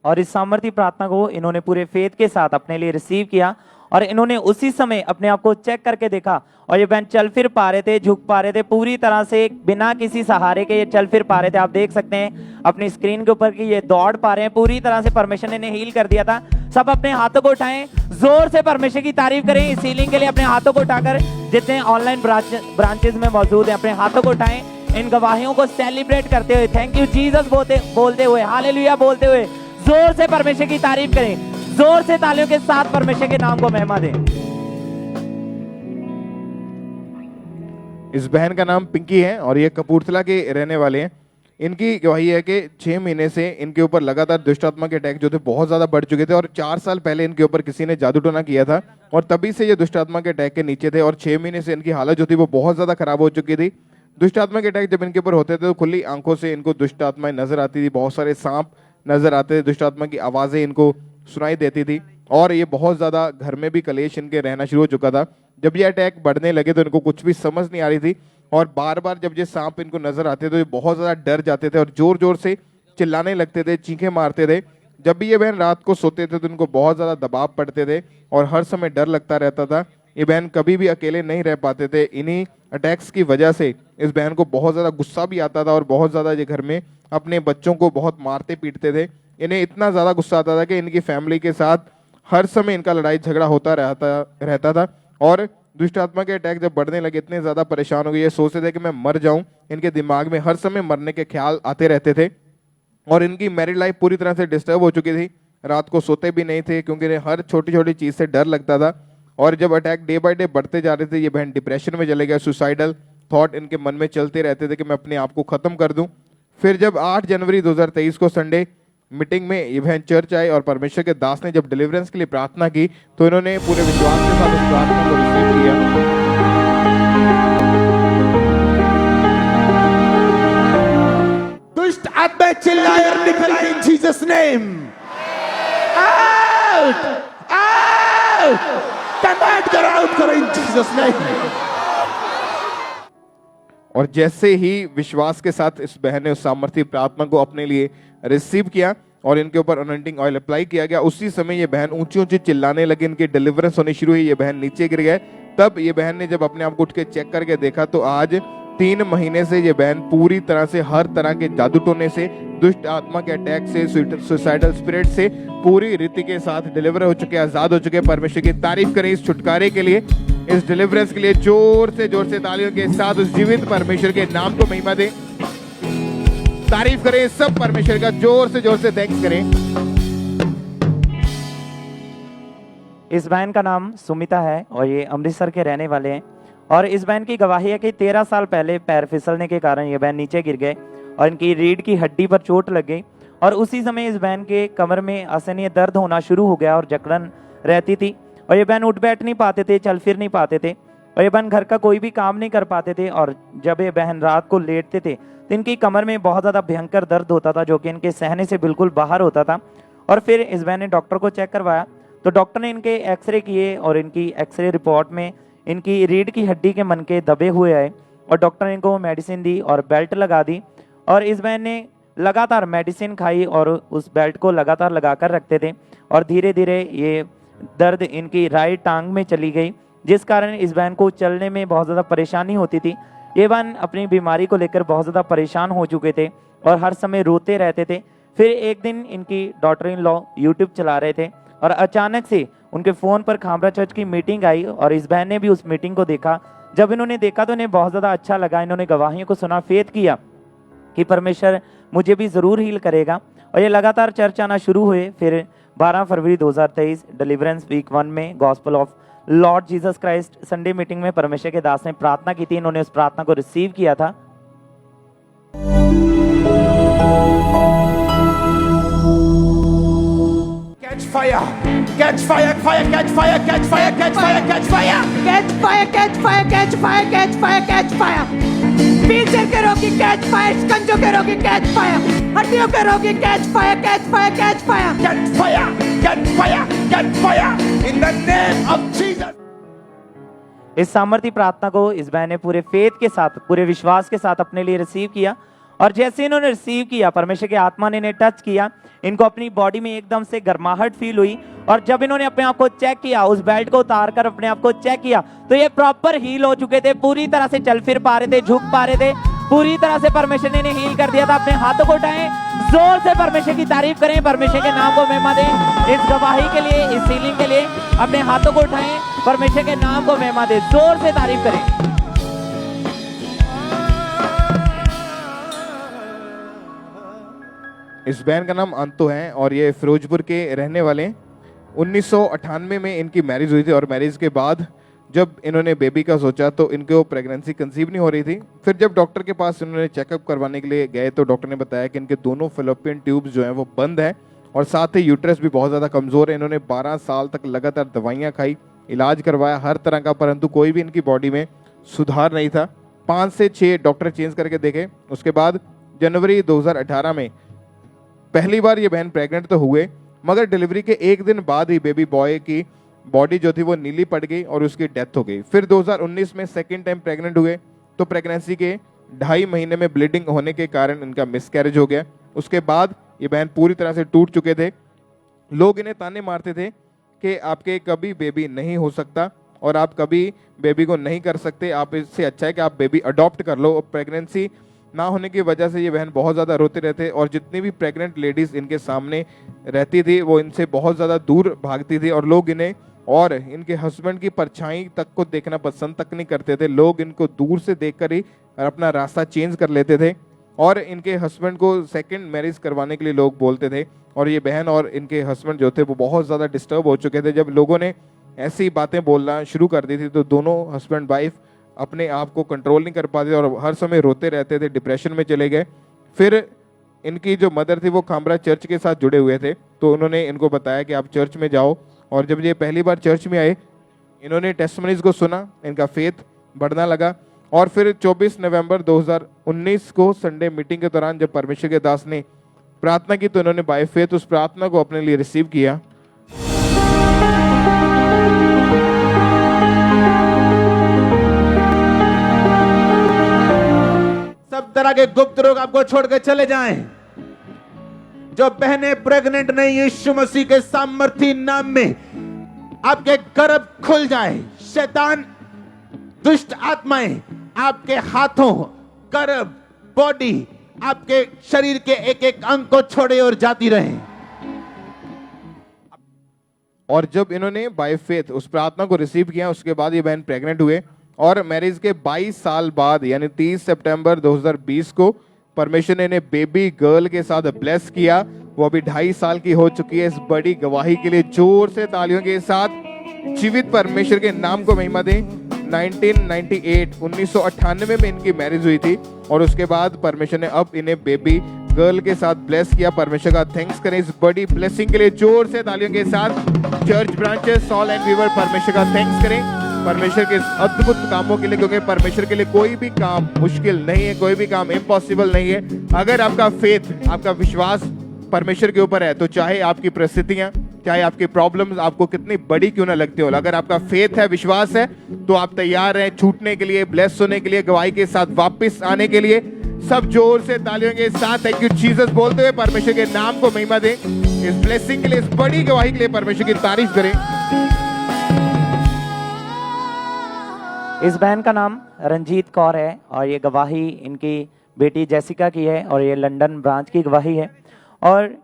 और इस सामर्थ्य प्रार्थना को इन्होंने पूरे फेथ के साथ अपने लिए रिसीव किया और इन्होंने उसी समय अपने आप को चेक करके देखा और ये बहन चल फिर पा रहे थे, झुक पा रहे थे, पूरी तरह से बिना किसी सहारे के ये चल फिर पा रहे थे। आप देख सकते हैं अपनी स्क्रीन के ऊपर कि ये दौड़ पा रहे हैं। पूरी तरह से परमेश्वर ने इन्हें हील कर दिया था। सब अपने हाथों को उठाएं, जोर से परमेश्वर की तारीफ करें। इस हीलिंग के लिए अपने हाथों को उठाकर जितने ऑनलाइन ब्रांचेस में मौजूद हैं अपने हाथों को उठाएं, इन गवाहियों को सेलिब्रेट करते हुए, थैंक यू जीसस बोलते हुए, हालेलुया बोलते हुए जोर से परमेश्वर की तारीफ करें। जोर से तालियों के साथ परमेश्वर के नाम को महिमा दें। इस बहन का नाम पिंकी है और ये कपूरथला के रहने वाले हैं। इनकी गवाही है कि 6 महीने से इनके ऊपर लगातार दुष्ट आत्मा के अटैक जो थे बहुत ज़्यादा बढ़ चुके थे और 4 साल पहले इनके ऊपर किसी ने जादू टोना किया था और तभी से ये दुष्ट आत्मा के अटैक के नीचे थे और 6 महीने से इनकी हालत जो थी वो बहुत ज़्यादा खराब हो चुकी थी। दुष्ट आत्मा के अटैक जब इनके ऊपर होते थे तो खुली आंखों से इनको दुष्ट आत्माएं नजर आती थी, बहुत सारे सांप नजर आते थे, दुष्ट आत्मा की आवाज़ें इनको सुनाई देती थी और ये बहुत ज़्यादा घर में भी कलेश इनके रहना शुरू हो चुका था। जब ये अटैक बढ़ने लगे तो इनको कुछ भी समझ नहीं आ रही थी और बार बार जब ये सांप इनको नजर आते तो ये बहुत ज़्यादा डर जाते थे और जोर जोर से चिल्लाने लगते थे, चीखें मारते थे। जब भी ये बहन रात को सोते थे तो इनको बहुत ज़्यादा दबाव पड़ते थे और हर समय डर लगता रहता था। ये बहन कभी भी अकेले नहीं रह पाते थे। इन्हीं अटैक्स की वजह से इस बहन को बहुत ज़्यादा गुस्सा भी आता था और बहुत ज़्यादा ये घर में अपने बच्चों को बहुत मारते पीटते थे। इन्हें इतना ज़्यादा गुस्सा आता था कि इनकी फैमिली के साथ हर समय इनका लड़ाई झगड़ा होता रहता था और दुष्ट आत्मा के अटैक जब बढ़ने लगे इतने ज़्यादा परेशान हो गए, ये सोचते थे कि मैं मर जाऊं। इनके दिमाग में हर समय मरने के ख्याल आते रहते थे और इनकी मैरिड लाइफ पूरी तरह से डिस्टर्ब हो चुकी थी। रात को सोते भी नहीं थे क्योंकि इन्हें हर छोटी छोटी चीज़ से डर लगता था और जब अटैक डे बाय डे बढ़ते जा रहे थे ये बहन डिप्रेशन में चले गए। सुसाइडल थॉट इनके मन में चलते रहते थे कि मैं अपने आप को ख़त्म कर दूं। फिर जब 8 जनवरी 2023 को संडे मीटिंग में ये बहन चर्च आए और परमेश्वर के दास ने जब डिलीवरेंस के लिए प्रार्थना की तो इन्होंने पूरे विश्वास के साथ उस प्रार्थना को रिसीव किया। दुष्ट आत्मा चिल्लाए और निकल गई इन Jesus name. Out out command करो, आउट करो इन जीसस नेम। और जैसे ही विश्वास के साथ इस बहन ने उस सामर्थ्य प्रार्थना को अपने लिए रिसीव किया और इनके ऊपर अनॉइंटिंग ऑयल अप्लाई किया गया, उसी समय ये बहन ऊंची ऊंची चिल्लाने लगी। इनकी डिलीवरेंस होनी शुरू हुई। ये बहन नीचे गिर गए। तब ये बहन ने जब अपने आप को उठ के चेक करके देखा तो आज 3 महीने से ये बहन पूरी तरह से हर तरह के जादू टोने से, दुष्ट आत्मा के अटैक से, सुसाइडल स्पिरिट से पूरी रीति के साथ डिलीवर हो चुके, आजाद हो चुके। परमेश्वर की तारीफ करें इस छुटकारे के लिए, इस डिलीवरेंस के लिए। जोर से तालियों के साथ उस जीवित परमेश्वर के नाम को महिमा दें, तारीफ करें सब परमेश्वर का। जोर से थैंक्स करें। इस बहन का नाम सुमिता है और ये अमृतसर के रहने वाले हैं और इस बहन की गवाही है कि 13 साल पहले पैर फिसलने के कारण ये बहन नीचे गिर गए और इनकी रीढ़ की हड्डी पर चोट लग गई और उसी समय इस बहन के कमर में असहनीय दर्द होना शुरू हो गया और जकड़न रहती थी और ये बहन उठ बैठ नहीं पाते थे, चल फिर नहीं पाते थे और ये बहन घर का कोई भी काम नहीं कर पाते थे। और जब ये बहन रात को लेटते थे तो इनकी कमर में बहुत ज़्यादा भयंकर दर्द होता था जो कि इनके सहने से बिल्कुल बाहर होता था। और फिर इस बहन ने डॉक्टर को चेक करवाया तो डॉक्टर ने इनके एक्सरे किए और इनकी एक्सरे रिपोर्ट में इनकी रीढ़ की हड्डी के मनके दबे हुए आए और डॉक्टर ने इनको मेडिसिन दी और बेल्ट लगा दी और इस बहन ने लगातार मेडिसिन खाई और उस बेल्ट को लगातार लगा कर रखते थे और धीरे धीरे ये दर्द इनकी राइट टांग में चली गई, जिस कारण इस बहन को चलने में बहुत ज़्यादा परेशानी होती थी। ये बहन अपनी बीमारी को लेकर बहुत ज़्यादा परेशान हो चुके थे और हर समय रोते रहते थे। फिर एक दिन इनकी डॉटर इन लॉ यूट्यूब चला रहे थे और अचानक से उनके फ़ोन पर खामरा चर्च की मीटिंग आई और इस बहन ने भी उस मीटिंग को देखा। जब इन्होंने देखा तो इन्हें बहुत ज़्यादा अच्छा लगा। इन्होंने गवाहियों को सुना, फेथ किया कि परमेश्वर मुझे भी ज़रूर हील करेगा और ये लगातार चर्च आना शुरू हुए। फिर 12 फरवरी 2023 डिलीवरेंस वीक 1 में gospel of Lord Jesus Christ Sunday meeting में परमेश्वर के दास ने प्रार्थना की थी। इन्होंने उस प्रार्थना को रिसीव किया था। Catch fire! Catch fire! Fire! Catch fire! Catch fire! Catch fire! Catch fire! Catch fire! Catch fire! Catch fire! Catch fire! Catch fire! पीछे के रोगी कैच फायर, कंजों के रोगी कैच फायर, हड्डियों के रोगी catch fire, catch fire, catch fire, Catch fire! Catch fire! Catch fire! In the name of Jesus! इस सामर्थ्य प्रार्थना को इस बहन ने पूरे फेथ के साथ, पूरे विश्वास के साथ अपने लिए रिसीव किया और जैसे इन्होंने रिसीव किया परमेश्वर के आत्मा ने इन्हें टच किया, इनको अपनी बॉडी में एकदम से गर्माहट फील हुई और जब इन्होंने अपने आप को चेक किया, उस बेल्ट को उतार कर अपने आप को चेक किया तो ये प्रॉपर हील हो चुके थे। पूरी तरह से चल फिर पा रहे थे, झुक पा रहे थे, पूरी तरह से परमेश्वर ने इन्हें हील कर दिया था। अपने हाथों को उठाएं, जोर से परमेश्वर की तारीफ करें, परमेश्वर के नाम को महिमा दें। इस गवाही के लिए, इस हीलिंग के लिए अपने हाथों को उठाएं, परमेश्वर के नाम को महिमा दें, जोर से तारीफ करें। इस बहन का नाम अंतो है और ये फिरोजपुर के रहने वाले हैं। 1998 में इनकी मैरिज हुई थी और मैरिज के बाद जब इन्होंने बेबी का सोचा तो इनको प्रेगनेंसी कंसीव नहीं हो रही थी। फिर जब डॉक्टर के पास इन्होंने चेकअप करवाने के लिए गए तो डॉक्टर ने बताया कि इनके दोनों फेलोपियन ट्यूब्स जो हैं वो बंद है और साथ ही यूट्रस भी बहुत ज़्यादा कमज़ोर है। इन्होंने 12 साल तक लगातार दवाइयाँ खाई, इलाज करवाया हर तरह का, परंतु कोई भी इनकी बॉडी में सुधार नहीं था। 5 से 6 डॉक्टर चेंज करके देखे। उसके बाद जनवरी 2018 में पहली बार ये बहन प्रेग्नेंट तो हुए मगर डिलीवरी के एक दिन बाद ही बेबी बॉय की बॉडी जो थी वो नीली पड़ गई और उसकी डेथ हो गई। फिर 2019 में सेकेंड टाइम प्रेग्नेंट हुए, तो प्रेगनेंसी के 2.5 महीने में ब्लीडिंग होने के कारण इनका मिसकैरेज हो गया। उसके बाद ये बहन पूरी तरह से टूट चुके थे। लोग इन्हें ताने मारते थे कि आपके कभी बेबी नहीं हो सकता और आप कभी बेबी को नहीं कर सकते, आप इससे अच्छा है कि आप बेबी अडॉप्ट कर लो। और प्रेगनेंसी ना होने की वजह से ये बहन बहुत ज़्यादा रोते रहते और जितनी भी प्रेग्नेंट लेडीज़ इनके सामने रहती थी वो इनसे बहुत ज़्यादा दूर भागती थी और लोग इन्हें और इनके हस्बैंड की परछाई तक को देखना पसंद तक नहीं करते थे। लोग इनको दूर से देखकर ही अपना रास्ता चेंज कर लेते थे और इनके हस्बैंड को सेकंड मैरिज करवाने के लिए लोग बोलते थे। और ये बहन और इनके हस्बैंड जो थे वो बहुत ज़्यादा डिस्टर्ब हो चुके थे। जब लोगों ने ऐसी बातें बोलना शुरू कर दी थी तो दोनों हस्बैंड वाइफ अपने आप को कंट्रोल नहीं कर पाते और हर समय रोते रहते थे, डिप्रेशन में चले गए। फिर इनकी जो मदर थी वो खामरा चर्च के साथ जुड़े हुए थे, तो उन्होंने इनको बताया कि आप चर्च में जाओ। और जब ये पहली बार चर्च में आए, इन्होंने टेस्टिमनीज को सुना, इनका फेथ बढ़ना लगा। और फिर 24 नवंबर 2019 को संडे मीटिंग के दौरान जब परमेश्वर के दास ने प्रार्थना की तो इन्होंने बाय फेथ उस प्रार्थना को अपने लिए रिसीव किया। सब तरह के गुप्त रोग आपको छोड़कर चले जाएं। जो बहनें प्रेग्नेंट नहीं, यीशु मसीह के सामर्थी नाम में आपके गर्भ खुल जाए। शैतान, दुष्ट आत्माएं आपके हाथों, गर्भ, बॉडी, आपके शरीर के एक एक अंग को छोड़े और जाती रहे। और जब इन्होंने बाय फेथ उस प्रार्थना को रिसीव किया उसके बाद ये बहन प्रेग्नेंट हुए और मैरिज के 22 साल बाद यानी 30 सितंबर 2020 को परमेश्वर ने इन्हें बेबी गर्ल के साथ ब्लेस किया। वो अभी 2.5 साल की हो चुकी है। इस बड़ी गवाही के लिए जोर से तालियों के साथ जीवित परमेश्वर के नाम को महिमा दें। 1998 में इनकी मैरिज हुई थी और उसके बाद परमेश्वर ने अब इन्हें बेबी गर्ल के साथ ब्लेस किया। परमेश्वर का थैंक्स करें इस बड़ी ब्लेसिंग के लिए जोर से तालियों के साथ। Church branches, Saul and Weaver, परमेश्वर का थैंक्स करें परमेश्वर के अद्भुत कामों के लिए, क्योंकि परमेश्वर के लिए कोई भी काम मुश्किल नहीं है, कोई भी काम इम्पॉसिबल नहीं है। अगर आपका फेथ, आपका विश्वास परमेश्वर के ऊपर है तो चाहे आपकी परिस्थितियां, चाहे आपकी प्रॉब्लम्स आपको कितनी बड़ी क्यों ना लगती हो, अगर आपका फेथ है, विश्वास है, तो आप तैयार हैं छूटने के लिए, ब्लेस होने के लिए, गवाही के साथ वापस आने के लिए। सब जोर से तालियों के साथ थैंक यू जीसस बोलते हुए परमेश्वर के नाम को महिमा दें। इस ब्लेसिंग के लिए, इस बड़ी गवाही के लिए परमेश्वर की तारीफ करें। इस बहन का नाम रंजीत कौर है और ये गवाही इनकी बेटी जैसिका की है और ये लंदन ब्रांच की गवाही है। और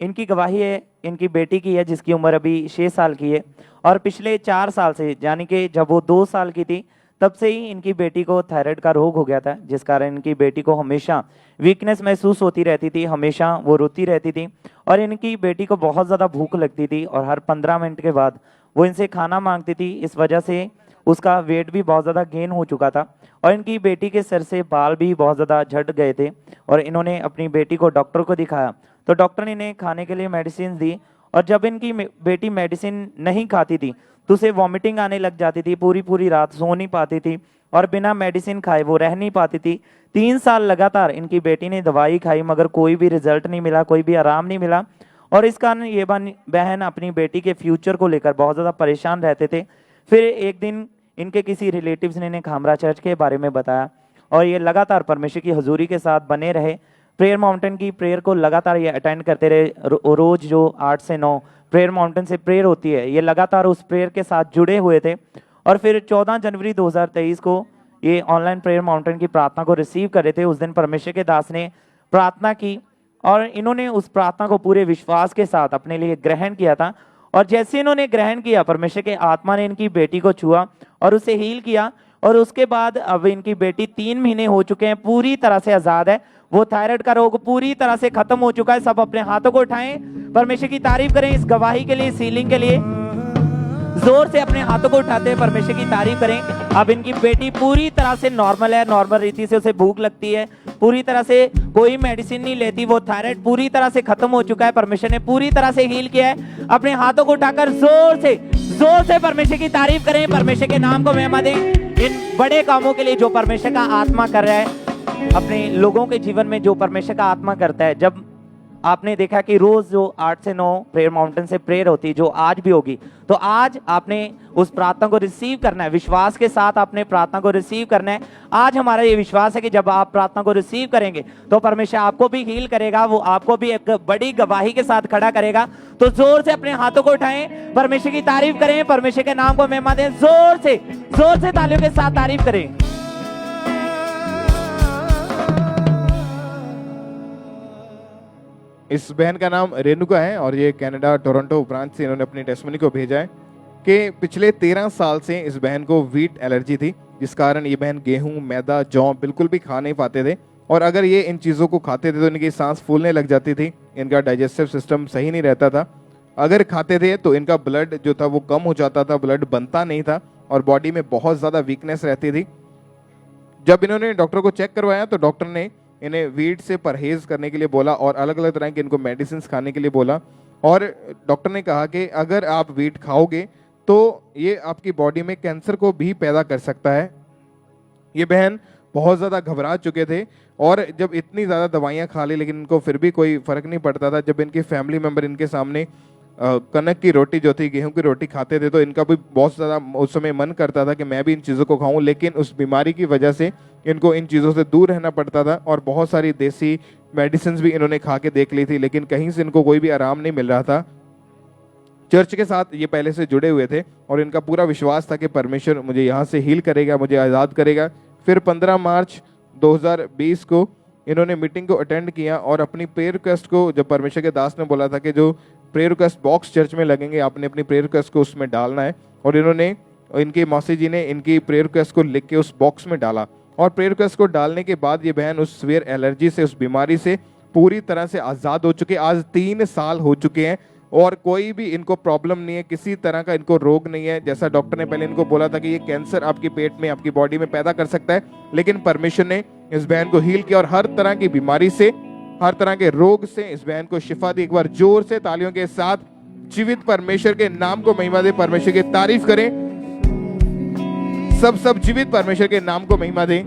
इनकी गवाही है इनकी बेटी की है जिसकी उम्र अभी 6 साल की है। और पिछले 4 साल से, यानी कि जब वो 2 साल की थी तब से ही इनकी बेटी को थायराइड का रोग हो गया था, जिस कारण इनकी बेटी को हमेशा वीकनेस महसूस होती रहती थी, हमेशा वो रोती रहती थी। और इनकी बेटी को बहुत ज़्यादा भूख लगती थी और हर 15 मिनट के बाद वो इनसे खाना मांगती थी। इस वजह से उसका वेट भी बहुत ज़्यादा गेन हो चुका था और इनकी बेटी के सर से बाल भी बहुत ज़्यादा झड़ गए थे। और इन्होंने अपनी बेटी को डॉक्टर को दिखाया तो डॉक्टर ने इन्हें खाने के लिए मेडिसिन दी और जब इनकी बेटी मेडिसिन नहीं खाती थी तो उसे वॉमिटिंग आने लग जाती थी, पूरी रात सो नहीं पाती थी और बिना मेडिसिन खाए वो रह नहीं पाती थी। 3 साल लगातार इनकी बेटी ने दवाई खाई मगर कोई भी रिजल्ट नहीं मिला, कोई भी आराम नहीं मिला। और इस कारण ये बहन अपनी बेटी के फ्यूचर को लेकर बहुत ज़्यादा परेशान रहते थे। फिर एक दिन इनके किसी रिलेटिव्स ने इन्हें खामरा चर्च के बारे में बताया और ये लगातार परमेश्वर की हजूरी के साथ बने रहे। प्रेयर माउंटेन की प्रेयर को लगातार ये अटेंड करते रहे। रोज जो 8 से 9 प्रेयर माउंटेन से प्रेयर होती है, ये लगातार उस प्रेयर के साथ जुड़े हुए थे। और फिर 14 जनवरी 2023 को ये ऑनलाइन प्रेयर माउंटेन की प्रार्थना को रिसीव कर रहे थे। उस दिन परमेश्वर के दास ने प्रार्थना की और इन्होंने उस प्रार्थना को पूरे विश्वास के साथ अपने लिए ग्रहण किया था। और जैसे इन्होंने ग्रहण किया, परमेश्वर के आत्मा ने इनकी बेटी को छुआ और उसे हील किया। और उसके बाद अब इनकी बेटी 3 महीने हो चुके हैं, पूरी तरह से आज़ाद है। वो थायराइड का रोग पूरी तरह से खत्म हो चुका है। सब अपने हाथों को उठाएं, परमेश्वर की तारीफ करें इस गवाही के लिए, इस हीलिंग के लिए। जोर से अपने हाथों को उठाते हैं, परमेश्वर की तारीफ करें। अब इनकी बेटी पूरी तरह से नॉर्मल है, नॉर्मल रीति से उसे भूख लगती है, पूरी तरह से कोई मेडिसिन नहीं लेती। वो थायराइड पूरी तरह से खत्म हो चुका है, परमेश्वर ने पूरी तरह से हील किया है। अपने हाथों को उठाकर जोर से परमेश्वर की तारीफ करें, परमेश्वर के नाम को महिमा दें इन बड़े कामों के लिए जो परमेश्वर का आत्मा कर रहा है अपने लोगों के जीवन में, जो परमेश्वर का आत्मा करता है। जब आपने देखा कि रोज जो 8 से 9 प्रेयर माउंटेन से प्रेयर होती है, जो आज भी होगी, तो आज आपने उस प्रार्थना को रिसीव करना है, विश्वास के साथ आपने प्रार्थना को रिसीव करना है। आज हमारा ये विश्वास है कि जब आप प्रार्थना को रिसीव करेंगे तो परमेश्वर आपको भी हील करेगा, वो आपको भी एक बड़ी गवाही के साथ खड़ा करेगा। तो जोर से अपने हाथों को उठाएं, परमेश्वर की तारीफ करें, परमेश्वर के नाम को महिमा दें, जोर से तालियों के साथ तारीफ करें। इस बहन का नाम रेणुका है और ये कनाडा टोरंटो ब्रांच से इन्होंने अपनी टेस्टमनी को भेजा है कि पिछले 13 साल से इस बहन को व्हीट एलर्जी थी, जिस कारण ये बहन गेहूं, मैदा, जौ बिल्कुल भी खा नहीं पाते थे और अगर ये इन चीज़ों को खाते थे तो इनकी सांस फूलने लग जाती थी, इनका डाइजेस्टिव सिस्टम सही नहीं रहता था। अगर खाते थे तो इनका ब्लड जो था वो कम हो जाता था, ब्लड बनता नहीं था और बॉडी में बहुत ज़्यादा वीकनेस रहती थी। जब इन्होंने डॉक्टर को चेक करवाया तो डॉक्टर ने इन्हें वीट से परहेज करने के लिए बोला और अलग अलग तरह के इनको मेडिसिन खाने के लिए बोला और डॉक्टर ने कहा कि अगर आप वीट खाओगे तो ये आपकी बॉडी में कैंसर को भी पैदा कर सकता है। ये बहन बहुत ज़्यादा घबरा चुके थे और जब इतनी ज़्यादा दवाइयाँ खा ली लेकिन इनको फिर भी कोई फ़र्क नहीं पड़ता था। जब इनके फैमिली मेम्बर इनके सामने कनक की रोटी जो थी, गेहूं की रोटी खाते थे तो इनका भी बहुत ज़्यादा उस समय मन करता था कि मैं भी इन चीज़ों को खाऊं, लेकिन उस बीमारी की वजह से इनको इन चीज़ों से दूर रहना पड़ता था और बहुत सारी देसी मेडिसिन भी इन्होंने खा के देख ली थी लेकिन कहीं से इनको कोई भी आराम नहीं मिल रहा था। चर्च के साथ ये पहले से जुड़े हुए थे और इनका पूरा विश्वास था कि परमेश्वर मुझे यहाँ से हील करेगा, मुझे आज़ाद करेगा। फिर 15 मार्च 2020 को इन्होंने मीटिंग को अटेंड किया और अपनी प्रेयर रिक्वेस्ट को, जब परमेश्वर के दास ने बोला था कि जो प्रेयर रिक्वेस्ट बॉक्स चर्च में लगेंगे आपने अपनी प्रेयर रिक्वेस्ट को उसमें डालना है, और इन्होंने, इनकी मौसी जी ने इनकी प्रेयर रिक्वेस्ट को लिख के उस बॉक्स में डाला और प्रेयर रिक्वेस्ट को डालने के बाद ये बहन उस सीवियर एलर्जी से, उस बीमारी से पूरी तरह से आज़ाद हो चुके। आज 3 साल हो चुके हैं और कोई भी इनको प्रॉब्लम नहीं है, किसी तरह का इनको रोग नहीं है। जैसा डॉक्टर ने पहले इनको बोला था कि ये कैंसर आपकी पेट में, आपकी बॉडी में पैदा कर सकता है, लेकिन परमेश्वर ने इस बहन को हील किया और हर तरह की बीमारी से, हर तरह के रोग से इस बहन को शिफा दी। एक बार जोर से तालियों के साथ जीवित परमेश्वर के नाम को महिमा दे, परमेश्वर की तारीफ करें। सब जीवित परमेश्वर के नाम को महिमा दें।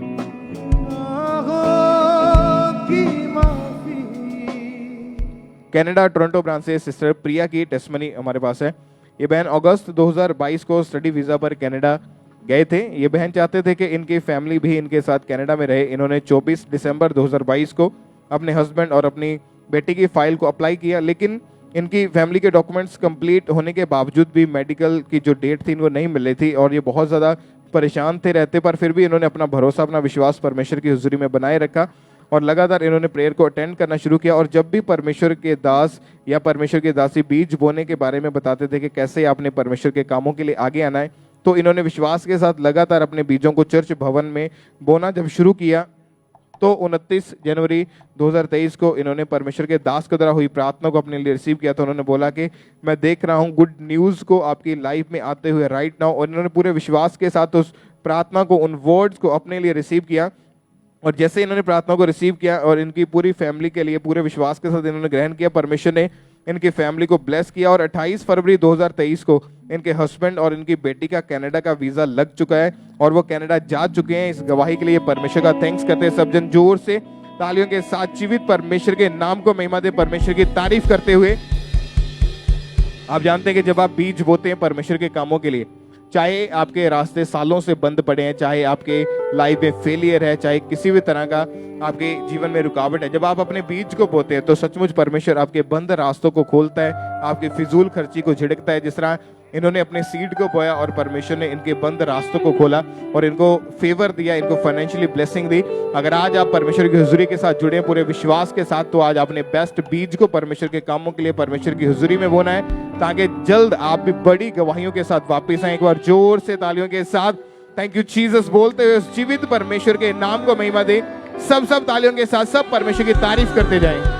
कनाडा टोरंटो ब्रांच से सिस्टर प्रिया की टेस्टमनी हमारे पास है। ये बहन अगस्त 2022 को स्टडी वीज़ा पर कनाडा गए थे। ये बहन चाहते थे कि इनकी फैमिली भी इनके साथ कनाडा में रहे। इन्होंने 24 दिसंबर 2022 को अपने हस्बैंड और अपनी बेटी की फाइल को अप्लाई किया, लेकिन इनकी फैमिली के डॉक्यूमेंट्स कंप्लीट होने के बावजूद भी मेडिकल की जो डेट थी वो नहीं मिल रही थी और ये बहुत ज़्यादा परेशान थे रहते, पर फिर भी इन्होंने अपना भरोसा, अपना विश्वास परमेश्वर की हुजूरी में बनाए रखा और लगातार इन्होंने प्रेयर को अटेंड करना शुरू किया। और जब भी परमेश्वर के दास या परमेश्वर के दासी बीज बोने के बारे में बताते थे कि कैसे आपने परमेश्वर के कामों के लिए आगे आना है, तो इन्होंने विश्वास के साथ लगातार अपने बीजों को चर्च भवन में बोना जब शुरू किया, तो 29 जनवरी 2023 को इन्होंने परमेश्वर के दास के द्वारा हुई प्रार्थना को अपने लिए रिसीव किया। तो उन्होंने बोला कि मैं देख रहा हूँ गुड न्यूज़ को आपकी लाइफ में आते हुए राइट नाउ, और इन्होंने पूरे विश्वास के साथ उस प्रार्थना को, उन वर्ड्स को अपने लिए रिसीव किया। और जैसे इन्होंने प्रार्थना को रिसीव किया और इनकी पूरी फैमिली के लिए पूरे विश्वास के साथ इन्होंने ग्रहण किया, परमेश्वर ने इनकी फैमिली को ब्लेस किया और 28 फरवरी 2023 को इनके हस्बैंड और इनकी बेटी का कनाडा का वीज़ा लग चुका है और वो कनाडा जा चुके हैं। इस गवाही के लिए परमेश्वर का थैंक्स करते हैं सब जन जोर से तालियों के साथ जीवित परमेश्वर के नाम को महिमा दे, परमेश्वर की तारीफ करते हुए। आप जानते हैं कि जब आप बीज बोते हैं परमेश्वर के कामों के लिए, चाहे आपके रास्ते सालों से बंद पड़े हैं, चाहे आपके लाइफ में फेलियर है, चाहे किसी भी तरह का आपके जीवन में रुकावट है, जब आप अपने बीज को बोते हैं तो सचमुच परमेश्वर आपके बंद रास्तों को खोलता है, आपकी फिजूल खर्ची को झिड़कता है। जिस तरह इन्होंने अपने सीड को बोया और परमेश्वर ने इनके बंद रास्तों को खोला और इनको फेवर दिया, इनको फाइनेंशियली ब्लेसिंग दी। अगर आज आप परमेश्वर की हुजूरी के साथ जुड़े पूरे विश्वास के साथ, तो आज आपने बेस्ट बीज को परमेश्वर के कामों के लिए परमेश्वर की हुजूरी में बोना है, ताकि जल्द आप भी बड़ी गवाहियों के साथ वापस आए। एक बार जोर से तालियों के साथ थैंक यू जीसस बोलते हुए जीवित परमेश्वर के नाम को महिमा दे। सब तालियों के साथ सब परमेश्वर की तारीफ करते जाएं।